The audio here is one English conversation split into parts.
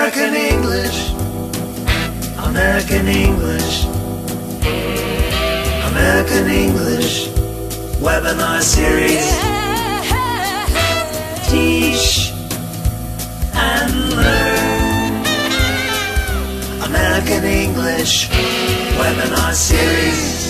American English, American English, American English webinar series. Teach and learn. American English webinar series.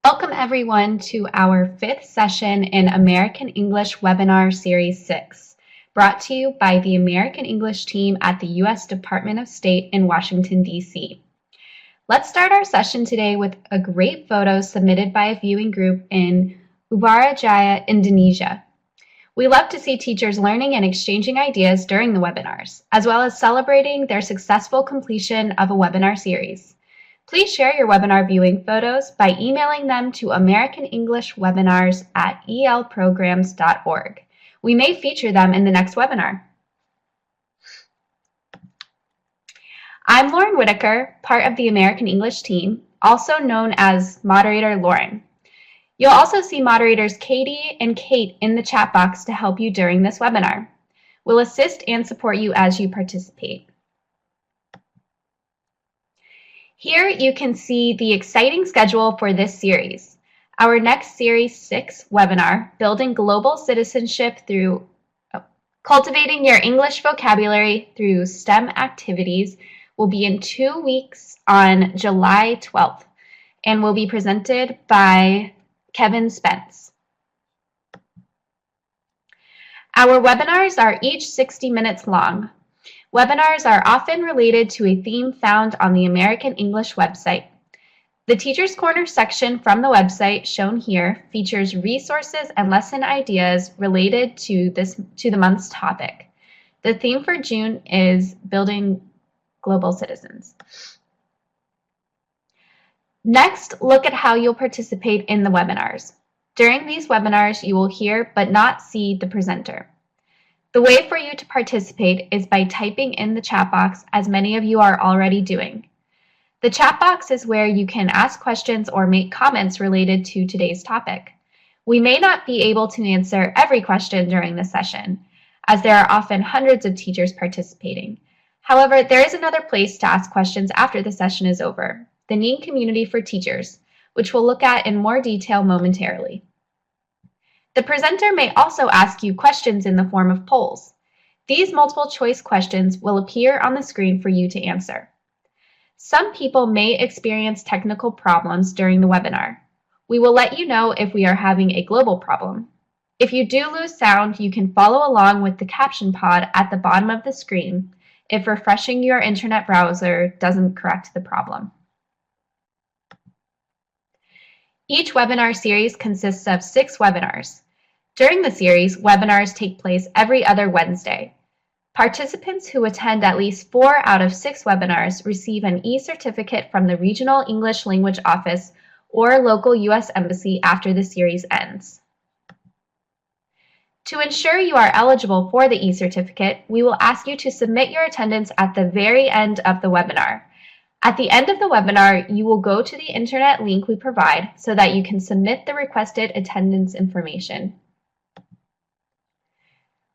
Welcome everyone to our 5th session in American English Webinar Series 6, brought to you by the American English team at the U.S. Department of State in Washington, D.C. Let's start our session today with a great photo submitted by a viewing group in Ubara Jaya, Indonesia. We love to see teachers learning and exchanging ideas during the webinars, as well as celebrating their successful completion of a webinar series. Please share your webinar viewing photos by emailing them to americanenglishwebinars@elprograms.org. We may feature them in the next webinar. I'm Lauren Whitaker, part of the American English team, also known as Moderator Lauren. You'll also see moderators Katie and Kate in the chat box to help you during this webinar. We'll assist and support you as you participate. Here you can see the exciting schedule for this series. Our next Series 6 webinar, Building Global Citizenship through Cultivating Your English Vocabulary Through STEM Activities, will be in 2 weeks on July 12th and will be presented by Kevin Spence. Our webinars are each 60 minutes long. Webinars are often related to a theme found on the American English website. The Teacher's Corner section from the website, shown here, features resources and lesson ideas related to the month's topic. The theme for June is Building Global Citizens. Next, look at how you'll participate in the webinars. During these webinars, you will hear but not see the presenter. The way for you to participate is by typing in the chat box, as many of you are already doing. The chat box is where you can ask questions or make comments related to today's topic. We may not be able to answer every question during the session, as there are often hundreds of teachers participating. However, there is another place to ask questions after the session is over, the NEEN Community for Teachers, which we'll look at in more detail momentarily. The presenter may also ask you questions in the form of polls. These multiple choice questions will appear on the screen for you to answer. Some people may experience technical problems during the webinar. We will let you know if we are having a global problem. If you do lose sound, you can follow along with the caption pod at the bottom of the screen if refreshing your internet browser doesn't correct the problem. Each webinar series consists of 6 webinars. During the series, webinars take place every other Wednesday. Participants who attend at least 4 out of 6 webinars receive an e-certificate from the Regional English Language Office or local U.S. Embassy after the series ends. To ensure you are eligible for the e-certificate, we will ask you to submit your attendance at the very end of the webinar. At the end of the webinar, you will go to the internet link we provide so that you can submit the requested attendance information.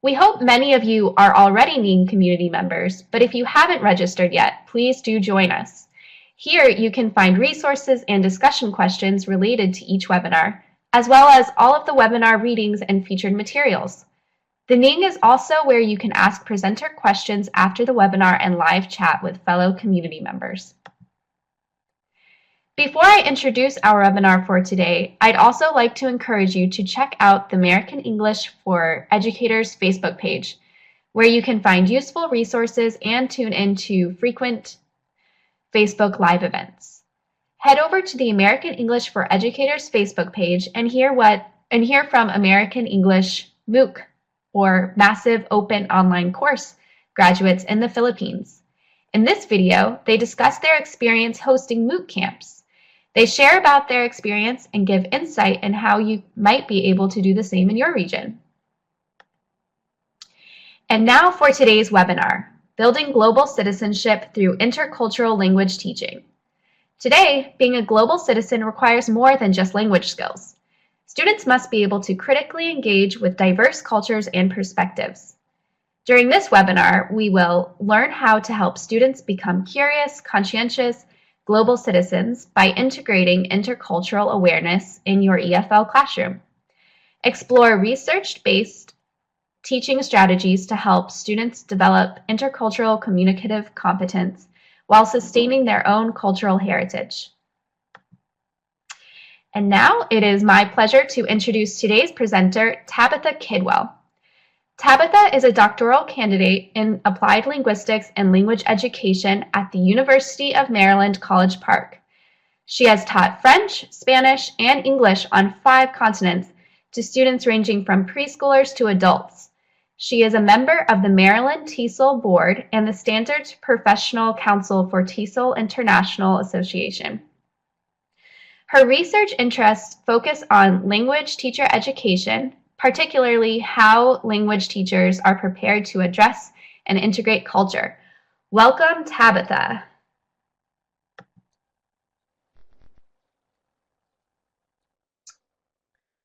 We hope many of you are already NEEN community members, but if you haven't registered yet, please do join us. Here you can find resources and discussion questions related to each webinar, as well as all of the webinar readings and featured materials. The NEEN is also where you can ask presenter questions after the webinar and live chat with fellow community members. Before I introduce our webinar for today, I'd also like to encourage you to check out the American English for Educators Facebook page, where you can find useful resources and tune into frequent Facebook Live events. Head over to the American English for Educators Facebook page and hear from American English MOOC, or Massive Open Online Course, graduates in the Philippines. In this video, they discuss their experience hosting MOOC camps. They share about their experience and give insight in how you might be able to do the same in your region. And now for today's webinar, Building Global Citizenship Through Intercultural Language Teaching. Today, being a global citizen requires more than just language skills. Students must be able to critically engage with diverse cultures and perspectives. During this webinar, we will learn how to help students become curious, conscientious, global citizens by integrating intercultural awareness in your EFL classroom. Explore research-based teaching strategies to help students develop intercultural communicative competence while sustaining their own cultural heritage. And now it is my pleasure to introduce today's presenter, Tabitha Kidwell. Tabitha is a doctoral candidate in applied linguistics and language education at the University of Maryland, College Park. She has taught French, Spanish, and English on 5 continents to students ranging from preschoolers to adults. She is a member of the Maryland TESOL Board and the Standards Professional Council for TESOL International Association. Her research interests focus on language teacher education, particularly how language teachers are prepared to address and integrate culture. Welcome, Tabitha.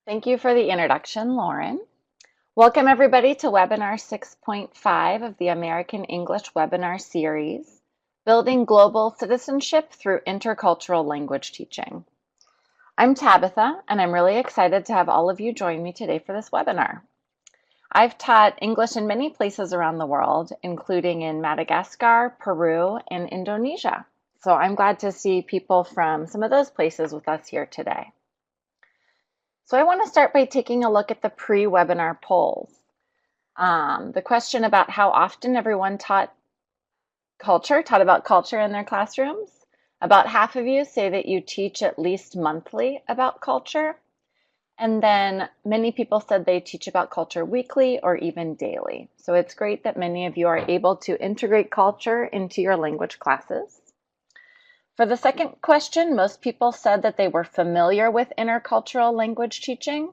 Thank you for the introduction, Lauren. Welcome everybody to webinar 6.5 of the American English webinar series, Building Global Citizenship Through Intercultural Language Teaching. I'm Tabitha, and I'm really excited to have all of you join me today for this webinar. I've taught English in many places around the world, including in Madagascar, Peru, and Indonesia. So I'm glad to see people from some of those places with us here today. So I want to start by taking a look at the pre-webinar polls. The question about how often everyone taught about culture in their classrooms. About half of you say that you teach at least monthly about culture. And then many people said they teach about culture weekly or even daily. So it's great that many of you are able to integrate culture into your language classes. For the second question, most people said that they were familiar with intercultural language teaching,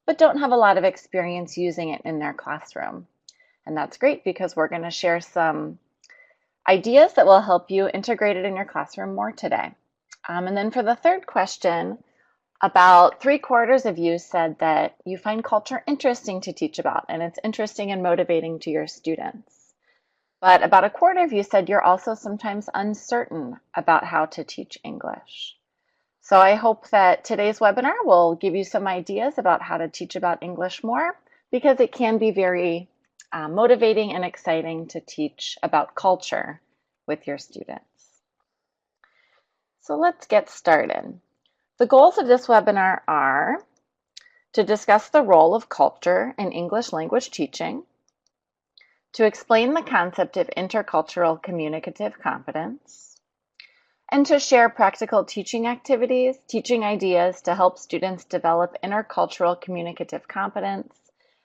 but don't have a lot of experience using it in their classroom. And that's great because we're going to share some ideas that will help you integrate it in your classroom more today. And then for the third question, about 3/4 of you said that you find culture interesting to teach about, and it's interesting and motivating to your students. But about 1/4 of you said you're also sometimes uncertain about how to teach English. So I hope that today's webinar will give you some ideas about how to teach about English more, because it can be very motivating and exciting to teach about culture with your students. So let's get started. The goals of this webinar are to discuss the role of culture in English language teaching, to explain the concept of intercultural communicative competence, and to share practical teaching activities, teaching ideas to help students develop intercultural communicative competence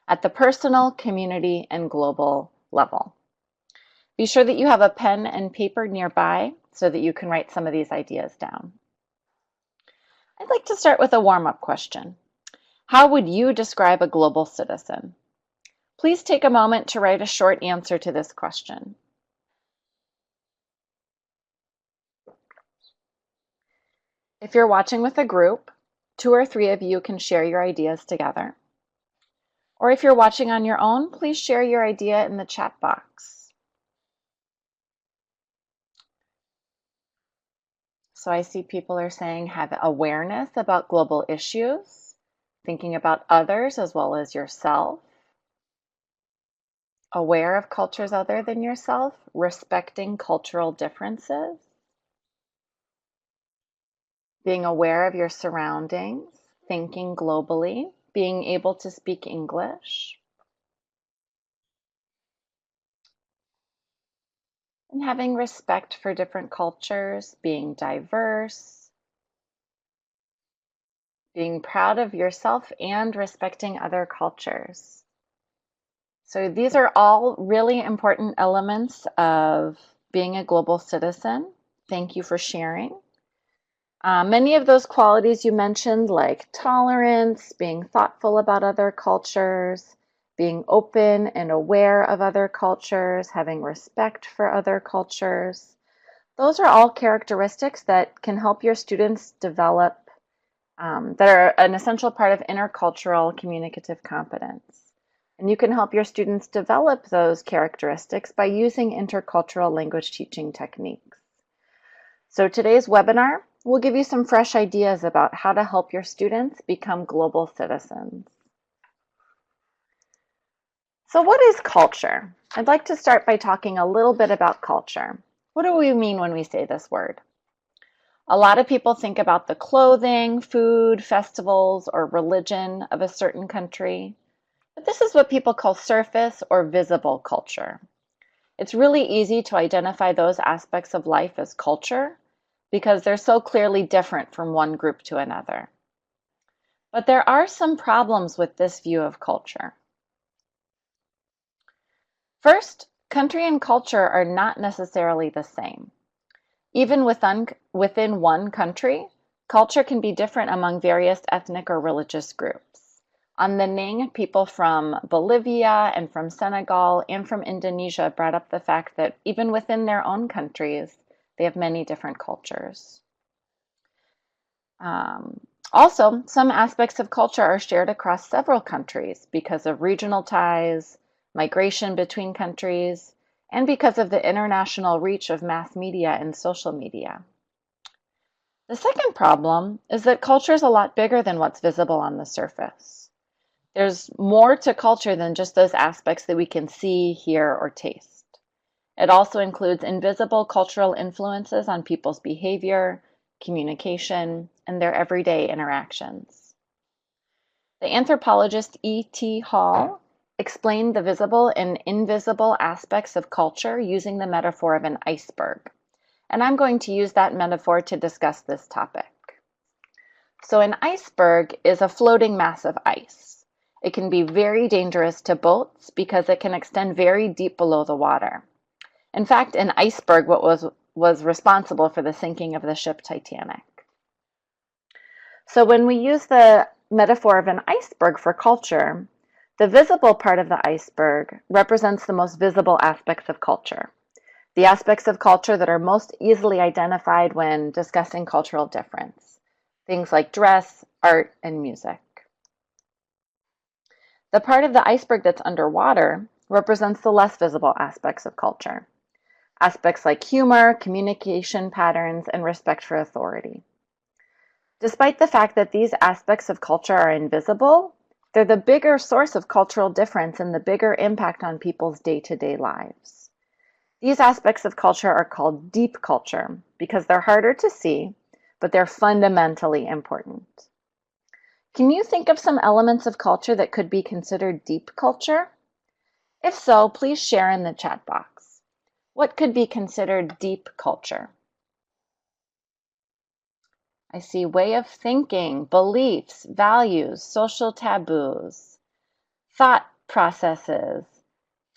at the personal, community, and global level. Be sure that you have a pen and paper nearby so that you can write some of these ideas down. I'd like to start with a warm-up question. How would you describe a global citizen? Please take a moment to write a short answer to this question. If you're watching with a group, 2 or 3 of you can share your ideas together. Or if you're watching on your own, please share your idea in the chat box. So I see people are saying have awareness about global issues, thinking about others as well as yourself, aware of cultures other than yourself, respecting cultural differences, being aware of your surroundings, thinking globally, being able to speak English, and having respect for different cultures, being diverse, being proud of yourself and respecting other cultures. So these are all really important elements of being a global citizen. Thank you for sharing. Many of those qualities you mentioned, like tolerance, being thoughtful about other cultures, being open and aware of other cultures, having respect for other cultures. Those are all characteristics that can help your students develop, that are an essential part of intercultural communicative competence. And you can help your students develop those characteristics by using intercultural language teaching techniques. So today's webinar will give you some fresh ideas about how to help your students become global citizens. So what is culture? I'd like to start by talking a little bit about culture. What do we mean when we say this word? A lot of people think about the clothing, food, festivals, or religion of a certain country, but this is what people call surface or visible culture. It's really easy to identify those aspects of life as culture because they're so clearly different from one group to another. But there are some problems with this view of culture. First, country and culture are not necessarily the same. Even within one country, culture can be different among various ethnic or religious groups. On the Ning, people from Bolivia and from Senegal and from Indonesia brought up the fact that even within their own countries, they have many different cultures. Also, some aspects of culture are shared across several countries because of regional ties, migration between countries, and because of the international reach of mass media and social media. The second problem is that culture is a lot bigger than what's visible on the surface. There's more to culture than just those aspects that we can see, hear, or taste. It also includes invisible cultural influences on people's behavior, communication, and their everyday interactions. The anthropologist E.T. Hall explained the visible and invisible aspects of culture using the metaphor of an iceberg. And I'm going to use that metaphor to discuss this topic. So an iceberg is a floating mass of ice. It can be very dangerous to boats because it can extend very deep below the water. In fact, an iceberg was responsible for the sinking of the ship Titanic. So when we use the metaphor of an iceberg for culture, the visible part of the iceberg represents the most visible aspects of culture, the aspects of culture that are most easily identified when discussing cultural difference, things like dress, art, and music. The part of the iceberg that's underwater represents the less visible aspects of culture, aspects like humor, communication patterns, and respect for authority. Despite the fact that these aspects of culture are invisible, they're the bigger source of cultural difference and the bigger impact on people's day-to-day lives. These aspects of culture are called deep culture because they're harder to see, but they're fundamentally important. Can you think of some elements of culture that could be considered deep culture? If so, please share in the chat box. What could be considered deep culture? I see way of thinking, beliefs, values, social taboos, thought processes,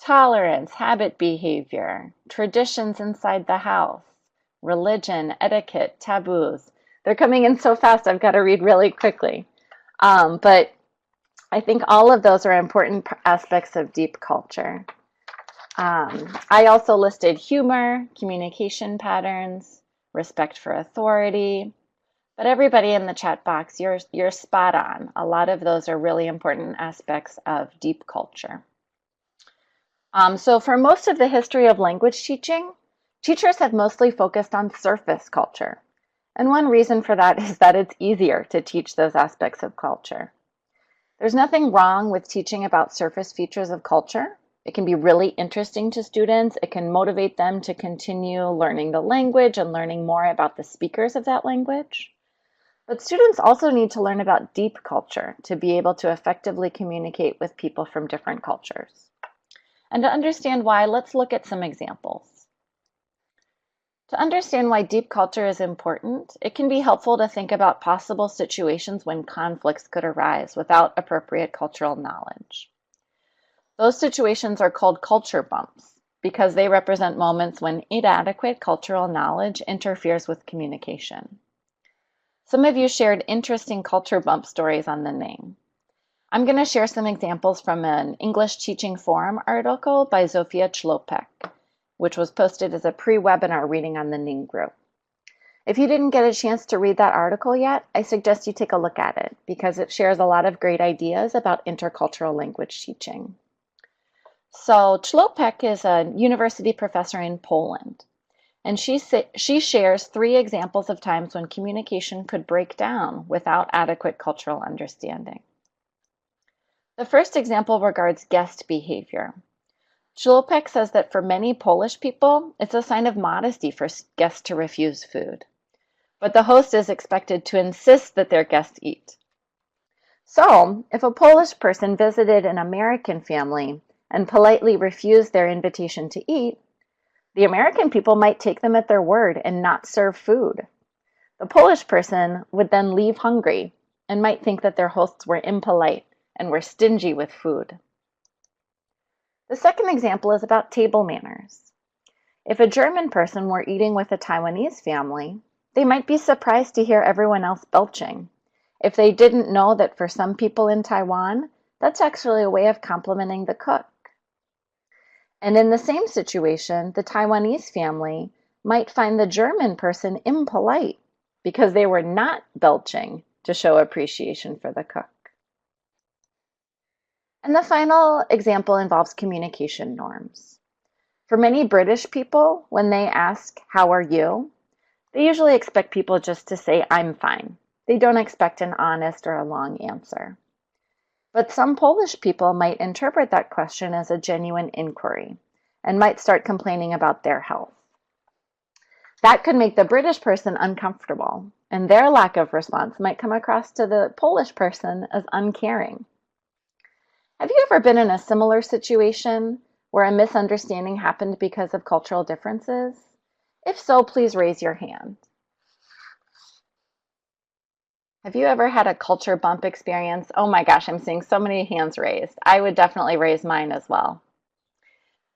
tolerance, habit behavior, traditions inside the house, religion, etiquette, taboos. They're coming in so fast, I've got to read really quickly. But I think all of those are important aspects of deep culture. I also listed humor, communication patterns, respect for authority. But everybody in the chat box, you're spot on. A lot of those are really important aspects of deep culture. So for most of the history of language teaching, teachers have mostly focused on surface culture. And one reason for that is that it's easier to teach those aspects of culture. There's nothing wrong with teaching about surface features of culture. It can be really interesting to students. It can motivate them to continue learning the language and learning more about the speakers of that language. But students also need to learn about deep culture to be able to effectively communicate with people from different cultures. And to understand why, let's look at some examples. To understand why deep culture is important, it can be helpful to think about possible situations when conflicts could arise without appropriate cultural knowledge. Those situations are called culture bumps because they represent moments when inadequate cultural knowledge interferes with communication. Some of you shared interesting culture bump stories on the Ning. I'm going to share some examples from an English Teaching Forum article by Zofia Chlopek, which was posted as a pre-webinar reading on the Ning group. If you didn't get a chance to read that article yet, I suggest you take a look at it because it shares a lot of great ideas about intercultural language teaching. So Chlopek is a university professor in Poland, and she shares 3 examples of times when communication could break down without adequate cultural understanding. The first example regards guest behavior. Chlopek says that for many Polish people, it's a sign of modesty for guests to refuse food. But the host is expected to insist that their guests eat. So, if a Polish person visited an American family and politely refused their invitation to eat, the American people might take them at their word and not serve food. The Polish person would then leave hungry and might think that their hosts were impolite and were stingy with food. The second example is about table manners. If a German person were eating with a Taiwanese family, they might be surprised to hear everyone else belching, if they didn't know that for some people in Taiwan, that's actually a way of complimenting the cook. And in the same situation, the Taiwanese family might find the German person impolite because they were not belching to show appreciation for the cook. And the final example involves communication norms. For many British people, when they ask, "How are you?" they usually expect people just to say, "I'm fine." They don't expect an honest or a long answer. But some Polish people might interpret that question as a genuine inquiry and might start complaining about their health. That could make the British person uncomfortable, and their lack of response might come across to the Polish person as uncaring. Have you ever been in a similar situation where a misunderstanding happened because of cultural differences? If so, please raise your hand. Have you ever had a culture bump experience? Oh my gosh, I'm seeing so many hands raised. I would definitely raise mine as well.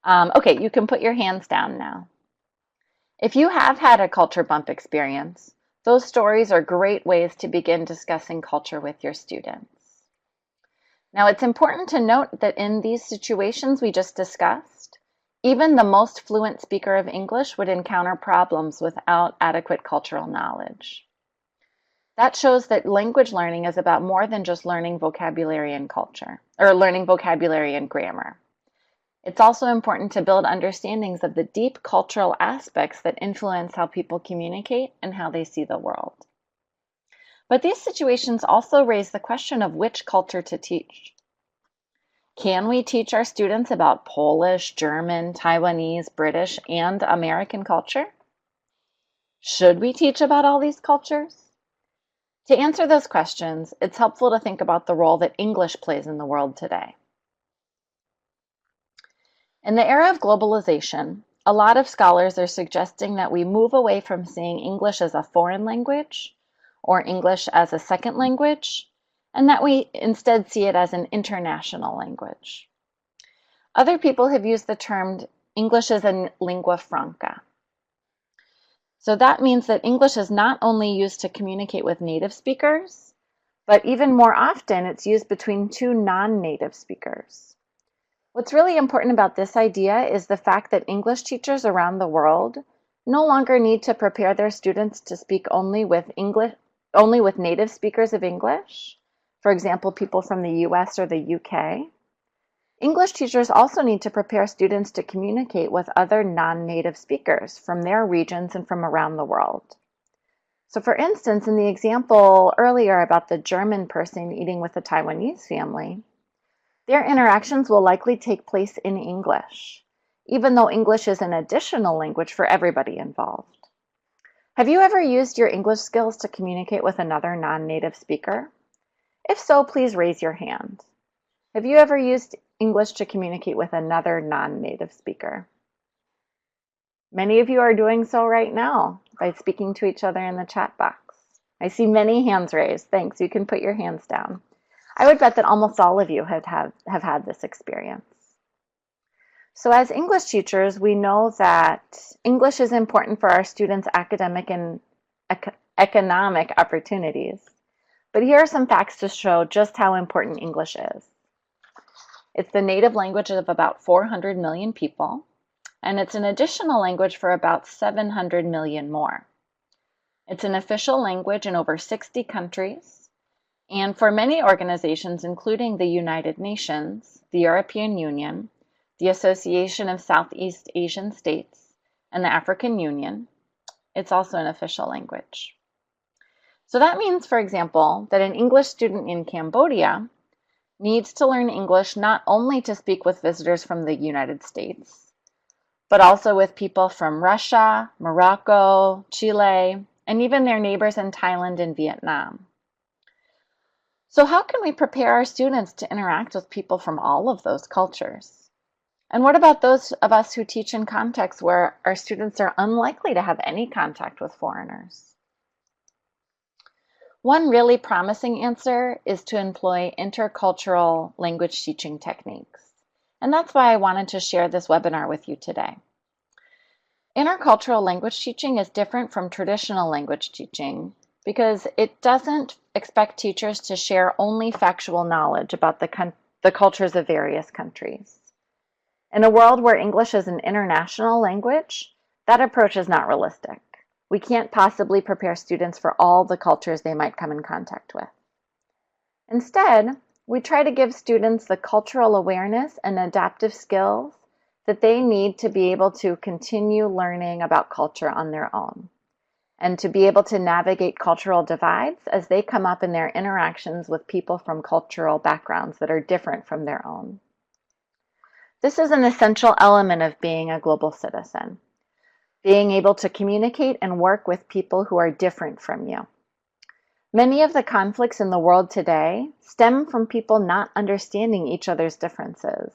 Okay, you can put your hands down now. If you have had a culture bump experience, those stories are great ways to begin discussing culture with your students. Now, it's important to note that in these situations we just discussed, even the most fluent speaker of English would encounter problems without adequate cultural knowledge. That shows that language learning is about more than just learning vocabulary and culture, or learning vocabulary and grammar. It's also important to build understandings of the deep cultural aspects that influence how people communicate and how they see the world. But these situations also raise the question of which culture to teach. Can we teach our students about Polish, German, Taiwanese, British, and American culture? Should we teach about all these cultures? To answer those questions, it's helpful to think about the role that English plays in the world today. In the era of globalization, a lot of scholars are suggesting that we move away from seeing English as a foreign language or English as a second language, and that we instead see it as an international language. Other people have used the term English as a lingua franca. So that means that English is not only used to communicate with native speakers, but even more often it's used between 2 non-native speakers. What's really important about this idea is the fact that English teachers around the world no longer need to prepare their students to speak only with native speakers of English, for example, people from the US or the UK. English teachers also need to prepare students to communicate with other non-native speakers from their regions and from around the world. So for instance, in the example earlier about the German person eating with a Taiwanese family, their interactions will likely take place in English, even though English is an additional language for everybody involved. Have you ever used your English skills to communicate with another non-native speaker? If so, please raise your hand. Have you ever used English to communicate with another non-native speaker? Many of you are doing so right now by speaking to each other in the chat box. I see many hands raised. Thanks. You can put your hands down. I would bet that almost all of you have had this experience. So as English teachers, we know that English is important for our students' academic and economic opportunities. But here are some facts to show just how important English is. It's the native language of about 400 million people, and it's an additional language for about 700 million more. It's an official language in over 60 countries, and for many organizations, including the United Nations, the European Union, the Association of Southeast Asian States, and the African Union, it's also an official language. So that means, for example, that an English student in Cambodia needs to learn English not only to speak with visitors from the United States, but also with people from Russia, Morocco, Chile, and even their neighbors in Thailand and Vietnam. So how can we prepare our students to interact with people from all of those cultures? And what about those of us who teach in contexts where our students are unlikely to have any contact with foreigners? One really promising answer is to employ intercultural language teaching techniques. And that's why I wanted to share this webinar with you today. Intercultural language teaching is different from traditional language teaching because it doesn't expect teachers to share only factual knowledge about the cultures of various countries. In a world where English is an international language, that approach is not realistic. We can't possibly prepare students for all the cultures they might come in contact with. Instead, we try to give students the cultural awareness and adaptive skills that they need to be able to continue learning about culture on their own, and to be able to navigate cultural divides as they come up in their interactions with people from cultural backgrounds that are different from their own. This is an essential element of being a global citizen. Being able to communicate and work with people who are different from you. Many of the conflicts in the world today stem from people not understanding each other's differences.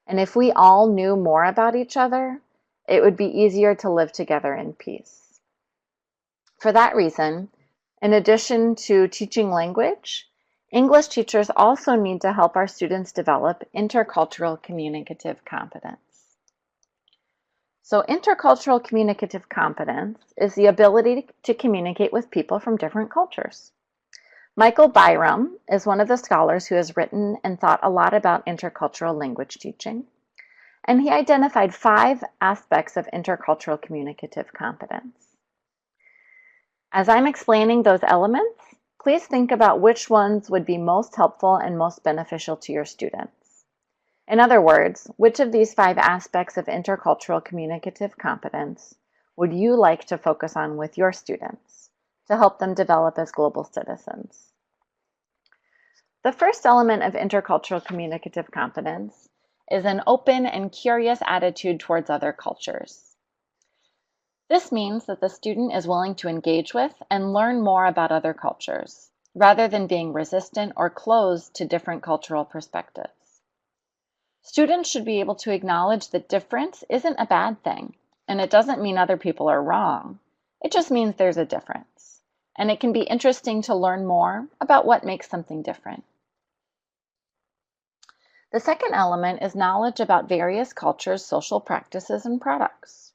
And if we all knew more about each other, it would be easier to live together in peace. For that reason, in addition to teaching language, English teachers also need to help our students develop intercultural communicative competence. So intercultural communicative competence is the ability to communicate with people from different cultures. Michael Byram is one of the scholars who has written and thought a lot about intercultural language teaching, and he identified 5 aspects of intercultural communicative competence. As I'm explaining those elements, please think about which ones would be most helpful and most beneficial to your students. In other words, which of these 5 aspects of intercultural communicative competence would you like to focus on with your students to help them develop as global citizens? The first element of intercultural communicative competence is an open and curious attitude towards other cultures. This means that the student is willing to engage with and learn more about other cultures, rather than being resistant or closed to different cultural perspectives. Students should be able to acknowledge that difference isn't a bad thing, and it doesn't mean other people are wrong. It just means there's a difference, and it can be interesting to learn more about what makes something different. The second element is knowledge about various cultures, social practices, and products.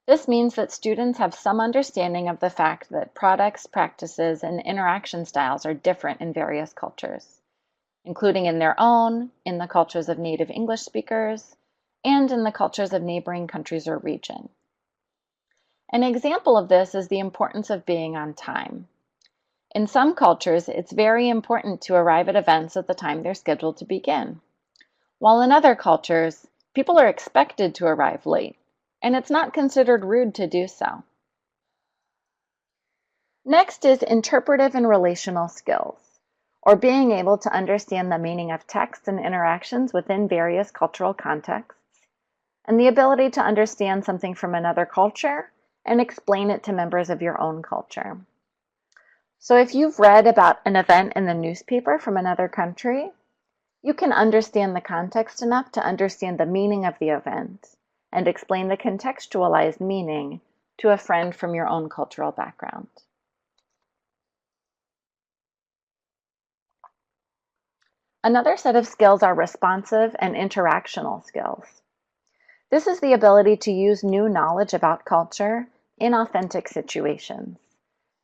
This means that students have some understanding of the fact that products, practices, and interaction styles are different in various cultures, including in their own, in the cultures of native English speakers, and in the cultures of neighboring countries or region. An example of this is the importance of being on time. In some cultures, it's very important to arrive at events at the time they're scheduled to begin, while in other cultures, people are expected to arrive late, and it's not considered rude to do so. Next is interpretive and relational skills, or being able to understand the meaning of text and interactions within various cultural contexts, and the ability to understand something from another culture and explain it to members of your own culture. So if you've read about an event in the newspaper from another country, you can understand the context enough to understand the meaning of the event and explain the contextualized meaning to a friend from your own cultural background. Another set of skills are responsive and interactional skills. This is the ability to use new knowledge about culture in authentic situations,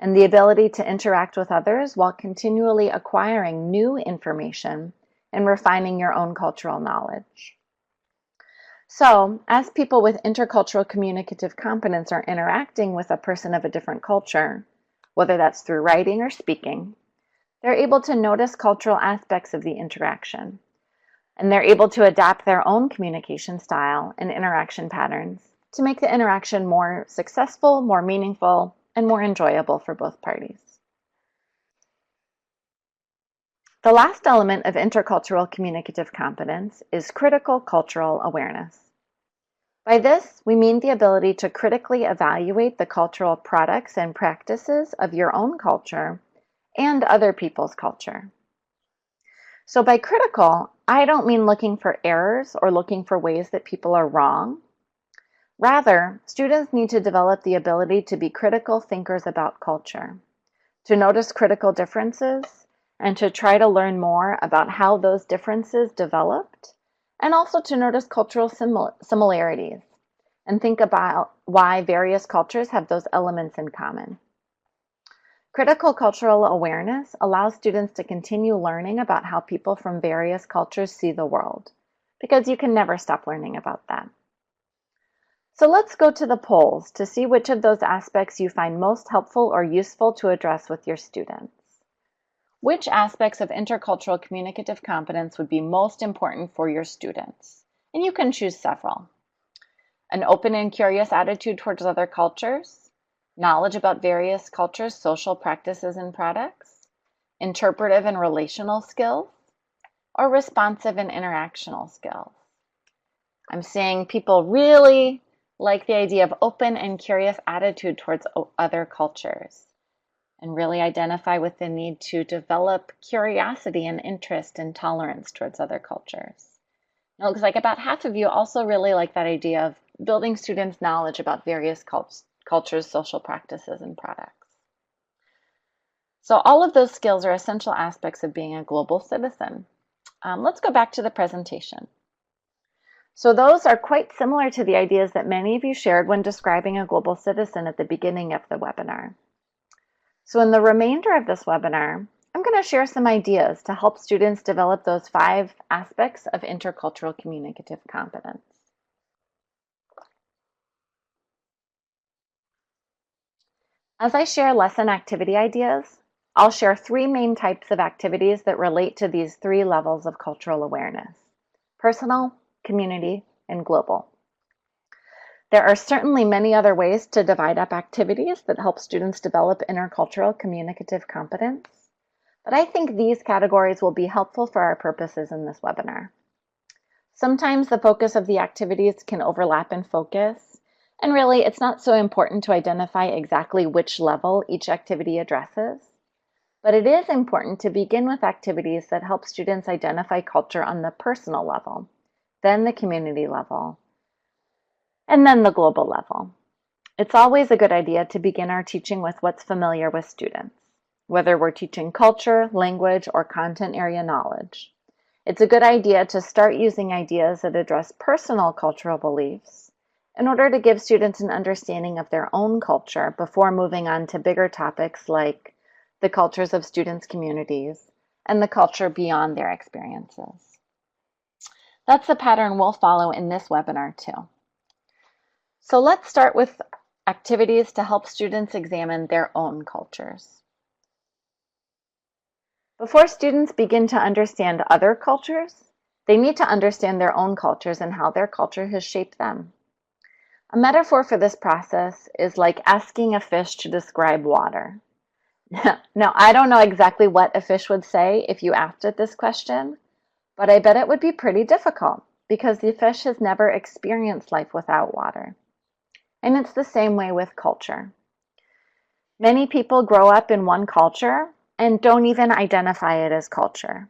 and the ability to interact with others while continually acquiring new information and refining your own cultural knowledge. So, as people with intercultural communicative competence are interacting with a person of a different culture, whether that's through writing or speaking, they're able to notice cultural aspects of the interaction, and they're able to adapt their own communication style and interaction patterns to make the interaction more successful, more meaningful, and more enjoyable for both parties. The last element of intercultural communicative competence is critical cultural awareness. By this, we mean the ability to critically evaluate the cultural products and practices of your own culture and other people's culture. So by critical, I don't mean looking for errors or looking for ways that people are wrong. Rather, students need to develop the ability to be critical thinkers about culture, to notice critical differences, and to try to learn more about how those differences developed, and also to notice cultural similarities and think about why various cultures have those elements in common. Critical cultural awareness allows students to continue learning about how people from various cultures see the world, because you can never stop learning about that. So let's go to the polls to see which of those aspects you find most helpful or useful to address with your students. Which aspects of intercultural communicative competence would be most important for your students? And you can choose several. An open and curious attitude towards other cultures, knowledge about various cultures' social practices and products, interpretive and relational skills, or responsive and interactional skills. I'm seeing people really like the idea of open and curious attitude towards other cultures, and really identify with the need to develop curiosity and interest and tolerance towards other cultures. It looks like about half of you also really like that idea of building students' knowledge about various cultures, social practices, and products. So all of those skills are essential aspects of being a global citizen. Let's go back to the presentation. So those are quite similar to the ideas that many of you shared when describing a global citizen at the beginning of the webinar. So in the remainder of this webinar, I'm going to share some ideas to help students develop those 5 aspects of intercultural communicative competence. As I share lesson activity ideas, I'll share 3 main types of activities that relate to these 3 levels of cultural awareness: personal, community, and global. There are certainly many other ways to divide up activities that help students develop intercultural communicative competence, but I think these categories will be helpful for our purposes in this webinar. Sometimes the focus of the activities can overlap in focus, and really it's not so important to identify exactly which level each activity addresses, but it is important to begin with activities that help students identify culture on the personal level, then the community level, and then the global level. It's always a good idea to begin our teaching with what's familiar with students, whether we're teaching culture, language, or content area knowledge. It's a good idea to start using ideas that address personal cultural beliefs in order to give students an understanding of their own culture before moving on to bigger topics like the cultures of students' communities and the culture beyond their experiences. That's the pattern we'll follow in this webinar too. So let's start with activities to help students examine their own cultures. Before students begin to understand other cultures, they need to understand their own cultures and how their culture has shaped them. A metaphor for this process is like asking a fish to describe water. Now, I don't know exactly what a fish would say if you asked it this question, but I bet it would be pretty difficult because the fish has never experienced life without water. And it's the same way with culture. Many people grow up in one culture and don't even identify it as culture.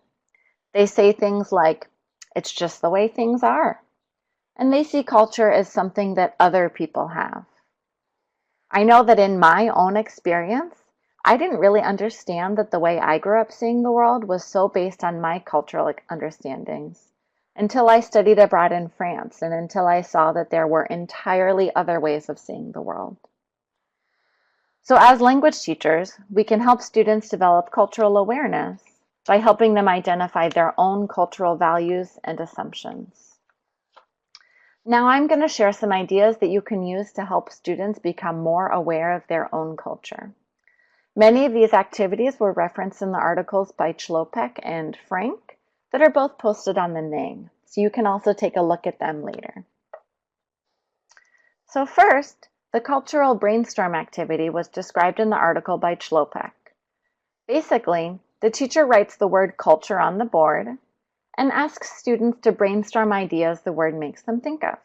They say things like, "It's just the way things are." And they see culture as something that other people have. I know that in my own experience, I didn't really understand that the way I grew up seeing the world was so based on my cultural understandings until I studied abroad in France and until I saw that there were entirely other ways of seeing the world. So as language teachers, we can help students develop cultural awareness by helping them identify their own cultural values and assumptions. Now I'm going to share some ideas that you can use to help students become more aware of their own culture. Many of these activities were referenced in the articles by Chlopek and Frank that are both posted on the NING, so you can also take a look at them later. So first, the cultural brainstorm activity was described in the article by Chlopek. Basically, the teacher writes the word culture on the board and asks students to brainstorm ideas the word makes them think of.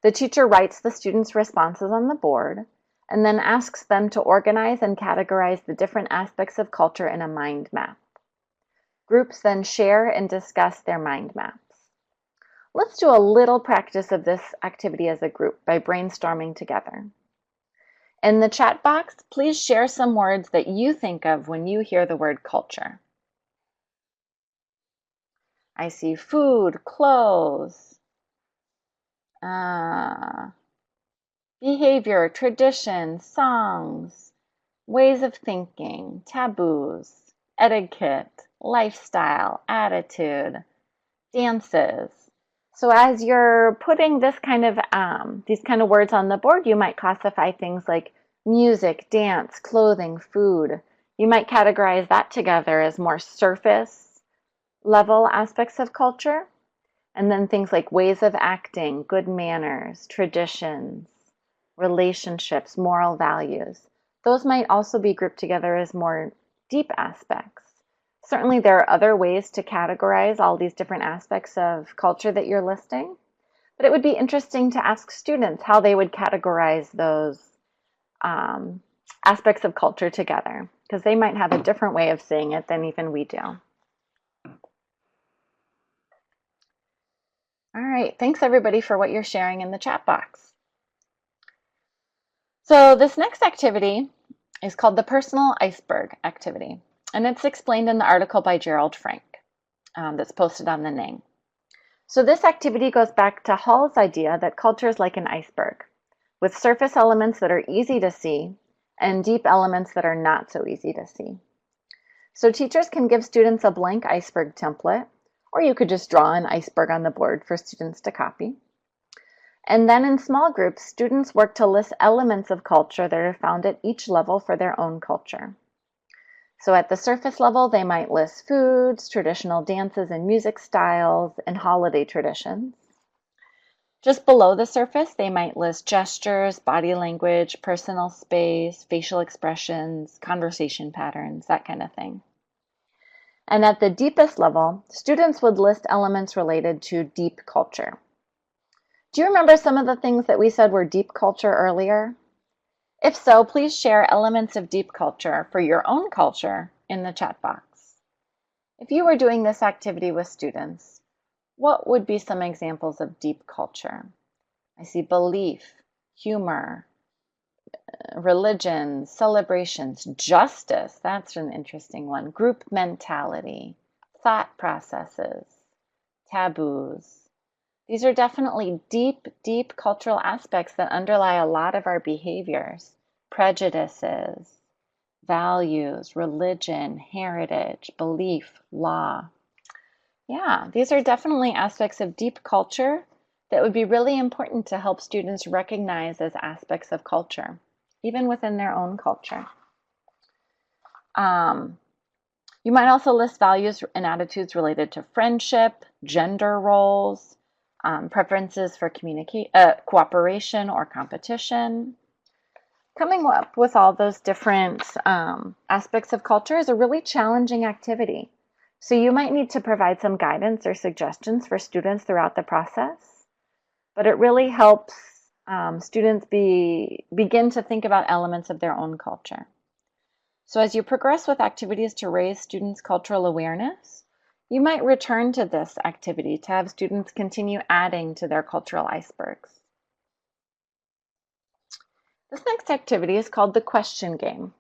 The teacher writes the students' responses on the board and then asks them to organize and categorize the different aspects of culture in a mind map. Groups then share and discuss their mind maps. Let's do a little practice of this activity as a group by brainstorming together. In the chat box, please share some words that you think of when you hear the word culture. I see food, clothes, behavior, tradition, songs, ways of thinking, taboos, etiquette, lifestyle, attitude, dances. So as you're putting these kind of words on the board, you might classify things like music, dance, clothing, food. You might categorize that together as more surface level aspects of culture. And then things like ways of acting, good manners, traditions, relationships, moral values. Those might also be grouped together as more deep aspects. Certainly there are other ways to categorize all these different aspects of culture that you're listing, but it would be interesting to ask students how they would categorize those aspects of culture together, because they might have a different way of seeing it than even we do. All right, thanks everybody for what you're sharing in the chat box. So this next activity is called the Personal Iceberg activity, and it's explained in the article by Gerald Frank that's posted on the NING. So this activity goes back to Hall's idea that culture is like an iceberg, with surface elements that are easy to see and deep elements that are not so easy to see. So teachers can give students a blank iceberg template, or you could just draw an iceberg on the board for students to copy. And then in small groups, students work to list elements of culture that are found at each level for their own culture. So at the surface level, they might list foods, traditional dances and music styles, and holiday traditions. Just below the surface, they might list gestures, body language, personal space, facial expressions, conversation patterns, that kind of thing. And at the deepest level, students would list elements related to deep culture. Do you remember some of the things that we said were deep culture earlier? If so, please share elements of deep culture for your own culture in the chat box. If you were doing this activity with students, what would be some examples of deep culture? I see belief, humor, religion, celebrations, justice, that's an interesting one, group mentality, thought processes, taboos. These are definitely deep, deep cultural aspects that underlie a lot of our behaviors, prejudices, values, religion, heritage, belief, law. Yeah, these are definitely aspects of deep culture that would be really important to help students recognize as aspects of culture, even within their own culture. You might also list values and attitudes related to friendship, gender roles, preferences for cooperation or competition. Coming up with all those different aspects of culture is a really challenging activity. So you might need to provide some guidance or suggestions for students throughout the process, but it really helps students begin to think about elements of their own culture. So as you progress with activities to raise students' cultural awareness, you might return to this activity to have students continue adding to their cultural icebergs. This next activity is called the question game.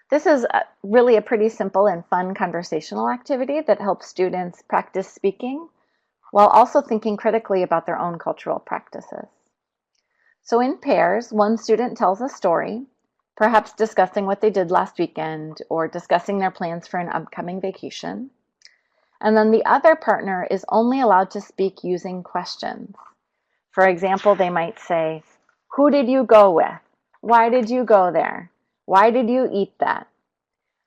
This is really a pretty simple and fun conversational activity that helps students practice speaking while also thinking critically about their own cultural practices. So in pairs, one student tells a story, perhaps discussing what they did last weekend or discussing their plans for an upcoming vacation. And then the other partner is only allowed to speak using questions. For example, they might say, "Who did you go with? Why did you go there? Why did you eat that?"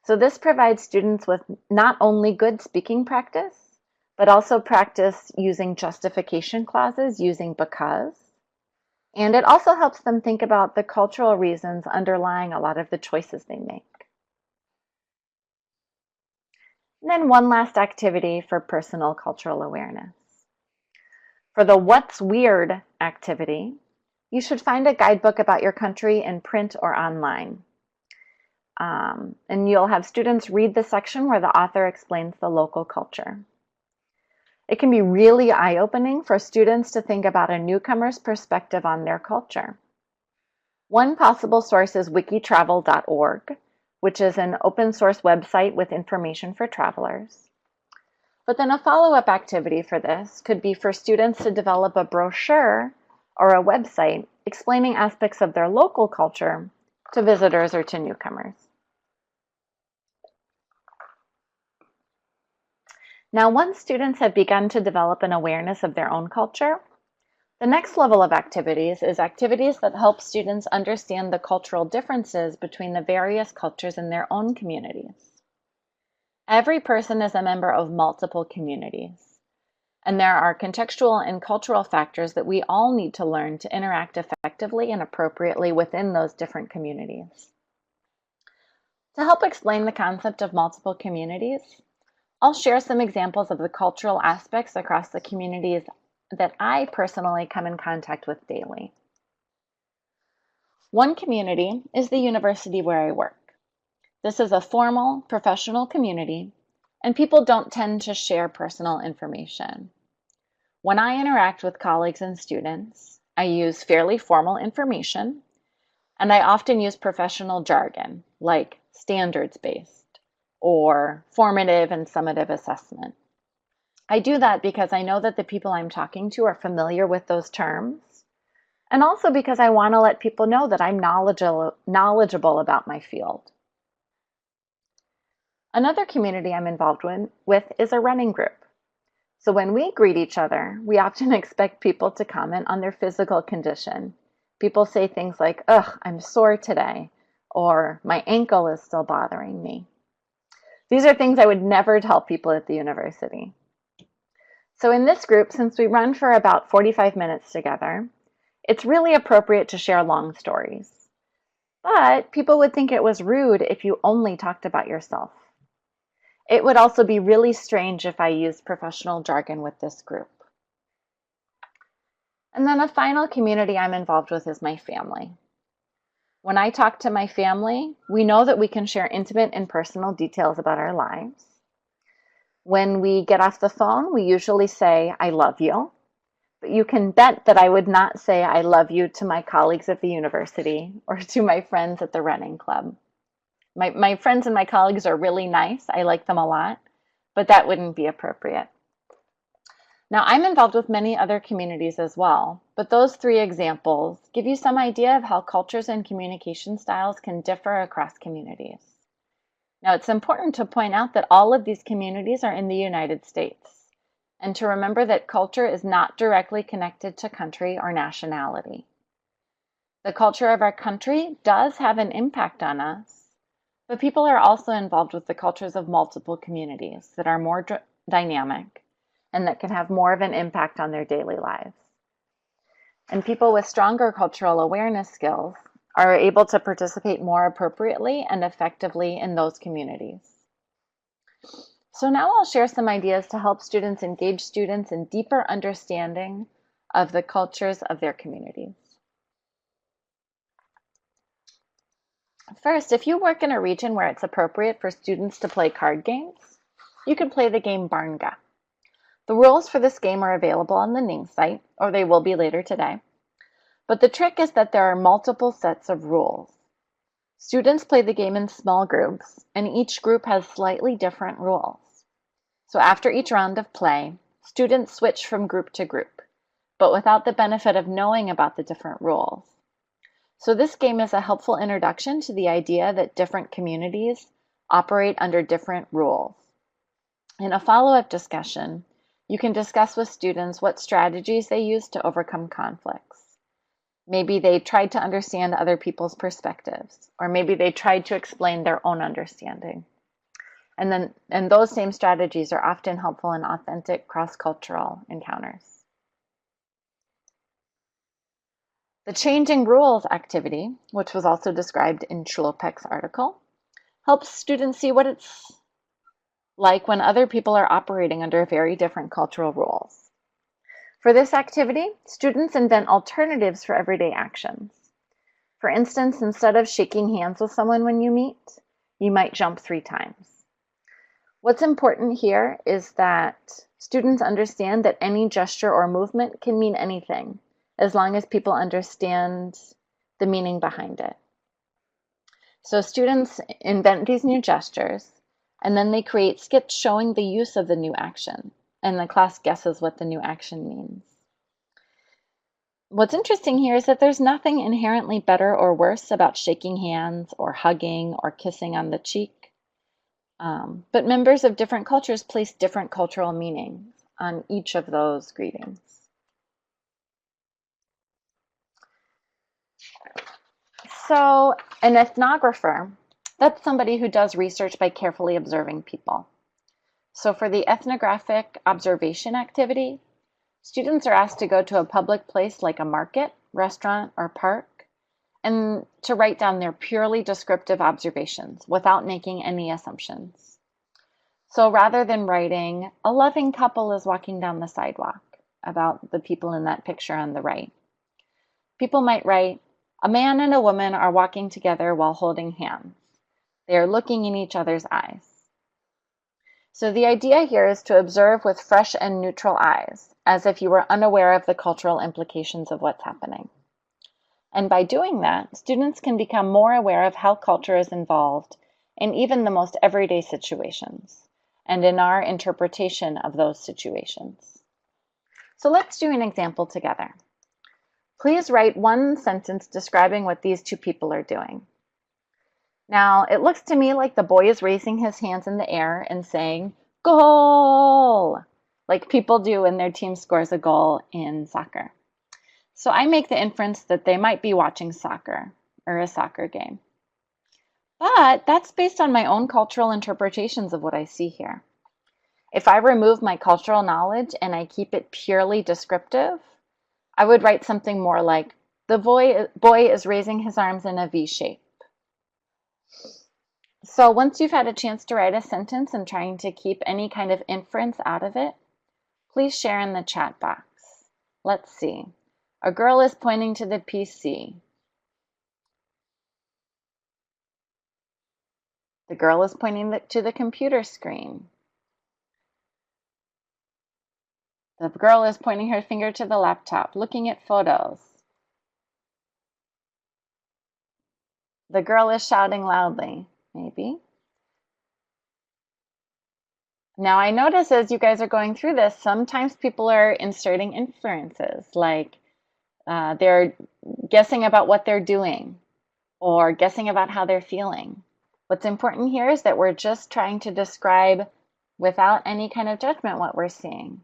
So this provides students with not only good speaking practice, but also practice using justification clauses using because. And it also helps them think about the cultural reasons underlying a lot of the choices they make. And then one last activity for personal cultural awareness. For the What's Weird activity, you should find a guidebook about your country in print or online. And you'll have students read the section where the author explains the local culture. It can be really eye-opening for students to think about a newcomer's perspective on their culture. One possible source is wikitravel.org, which is an open source website with information for travelers. But then a follow-up activity for this could be for students to develop a brochure or a website explaining aspects of their local culture to visitors or to newcomers. Now, once students have begun to develop an awareness of their own culture, the next level of activities is activities that help students understand the cultural differences between the various cultures in their own communities. Every person is a member of multiple communities, and there are contextual and cultural factors that we all need to learn to interact effectively and appropriately within those different communities. To help explain the concept of multiple communities, I'll share some examples of the cultural aspects across the communities that I personally come in contact with daily. One community is the university where I work. This is a formal, professional community, and people don't tend to share personal information. When I interact with colleagues and students, I use fairly formal information, and I often use professional jargon like standards-based or formative and summative assessment. I do that because I know that the people I'm talking to are familiar with those terms, and also because I want to let people know that I'm knowledgeable about my field. Another community I'm involved with is a running group. So when we greet each other, we often expect people to comment on their physical condition. People say things like, "Ugh, I'm sore today," or "My ankle is still bothering me." These are things I would never tell people at the university. So in this group, since we run for about 45 minutes together, it's really appropriate to share long stories. But people would think it was rude if you only talked about yourself. It would also be really strange if I used professional jargon with this group. And then a final community I'm involved with is my family. When I talk to my family, we know that we can share intimate and personal details about our lives. When we get off the phone, we usually say, "I love you." But you can bet that I would not say "I love you" to my colleagues at the university or to my friends at the running club. My friends and my colleagues are really nice. I like them a lot, but that wouldn't be appropriate. Now, I'm involved with many other communities as well, but those three examples give you some idea of how cultures and communication styles can differ across communities. Now, it's important to point out that all of these communities are in the United States, and to remember that culture is not directly connected to country or nationality. The culture of our country does have an impact on us, but people are also involved with the cultures of multiple communities that are more dynamic and that can have more of an impact on their daily lives. And people with stronger cultural awareness skills are able to participate more appropriately and effectively in those communities. So now I'll share some ideas to help students engage students in deeper understanding of the cultures of their communities. First, if you work in a region where it's appropriate for students to play card games, you can play the game Barnga. The rules for this game are available on the Ning site, or they will be later today. But the trick is that there are multiple sets of rules. Students play the game in small groups, and each group has slightly different rules. So after each round of play, students switch from group to group, but without the benefit of knowing about the different rules. So this game is a helpful introduction to the idea that different communities operate under different rules. In a follow-up discussion, you can discuss with students what strategies they use to overcome conflicts. Maybe they tried to understand other people's perspectives, or maybe they tried to explain their own understanding. And those same strategies are often helpful in authentic cross-cultural encounters. The changing rules activity, which was also described in Schulpeck's article, helps students see what it's like when other people are operating under very different cultural rules. For this activity, students invent alternatives for everyday actions. For instance, instead of shaking hands with someone when you meet, you might jump 3 times. What's important here is that students understand that any gesture or movement can mean anything, as long as people understand the meaning behind it. So students invent these new gestures, and then they create skits showing the use of the new action, and the class guesses what the new action means. What's interesting here is that there's nothing inherently better or worse about shaking hands or hugging or kissing on the cheek. But members of different cultures place different cultural meanings on each of those greetings. So an ethnographer, that's somebody who does research by carefully observing people. So for the ethnographic observation activity, students are asked to go to a public place like a market, restaurant, or park, and to write down their purely descriptive observations without making any assumptions. So rather than writing, a loving couple is walking down the sidewalk, about the people in that picture on the right, people might write, a man and a woman are walking together while holding hands. They are looking in each other's eyes. So the idea here is to observe with fresh and neutral eyes, as if you were unaware of the cultural implications of what's happening. And by doing that, students can become more aware of how culture is involved in even the most everyday situations, and in our interpretation of those situations. So let's do an example together. Please write one sentence describing what these 2 people are doing. Now, it looks to me like the boy is raising his hands in the air and saying, goal, like people do when their team scores a goal in soccer. So I make the inference that they might be watching soccer or a soccer game. But that's based on my own cultural interpretations of what I see here. If I remove my cultural knowledge and I keep it purely descriptive, I would write something more like, the boy is raising his arms in a V shape. So once you've had a chance to write a sentence and trying to keep any kind of inference out of it, please share in the chat box. Let's see. A girl is pointing to the PC. The girl is pointing to the computer screen. The girl is pointing her finger to the laptop, looking at photos. The girl is shouting loudly, maybe. Now I notice as you guys are going through this, sometimes people are inserting inferences, like they're guessing about what they're doing or guessing about how they're feeling. What's important here is that we're just trying to describe without any kind of judgment what we're seeing.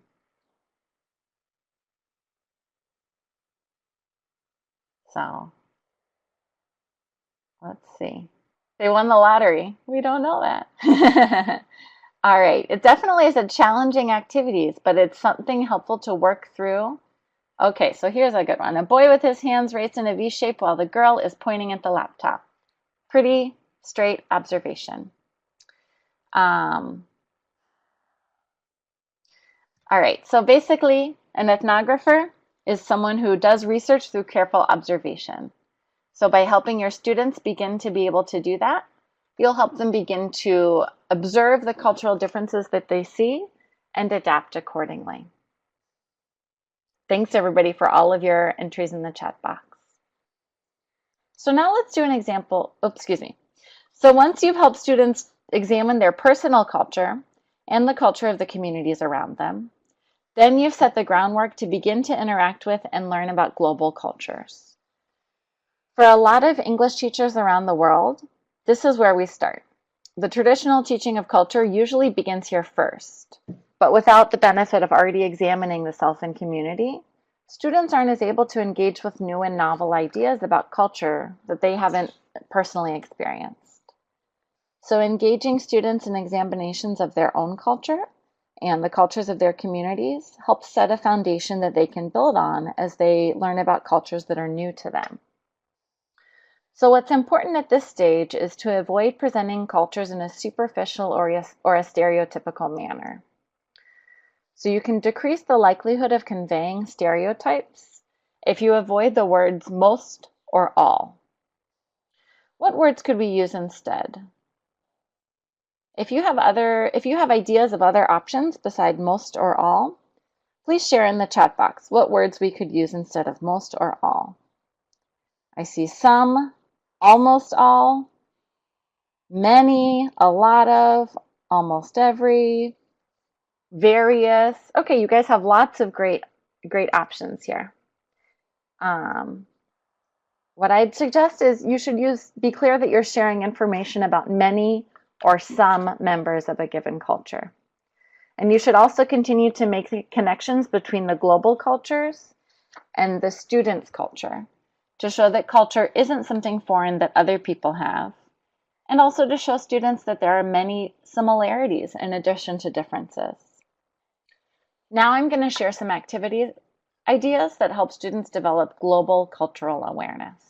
So let's see. They won the lottery. We don't know that. All right. It definitely is a challenging activity, but it's something helpful to work through. Okay, so here's a good one. A boy with his hands raised in a V shape while the girl is pointing at the laptop. Pretty straight observation. All right, so basically an ethnographer is someone who does research through careful observation. So by helping your students begin to be able to do that, you'll help them begin to observe the cultural differences that they see and adapt accordingly. Thanks everybody for all of your entries in the chat box. So now let's do an example. So once you've helped students examine their personal culture and the culture of the communities around them, then you've set the groundwork to begin to interact with and learn about global cultures. For a lot of English teachers around the world, this is where we start. The traditional teaching of culture usually begins here first, but without the benefit of already examining the self and community, students aren't as able to engage with new and novel ideas about culture that they haven't personally experienced. So engaging students in examinations of their own culture and the cultures of their communities helps set a foundation that they can build on as they learn about cultures that are new to them. So what's important at this stage is to avoid presenting cultures in a superficial or a stereotypical manner. So you can decrease the likelihood of conveying stereotypes if you avoid the words most or all. What words could we use instead? If you have ideas of other options beside most or all, please share in the chat box what words we could use instead of most or all. I see some, almost all, many, a lot of, almost every, various. Okay, you guys have lots of great options here. What I'd suggest is you should be clear that you're sharing information about many or some members of a given culture. And you should also continue to make the connections between the global cultures and the student's culture to show that culture isn't something foreign that other people have, and also to show students that there are many similarities in addition to differences. Now I'm going to share some activity ideas that help students develop global cultural awareness.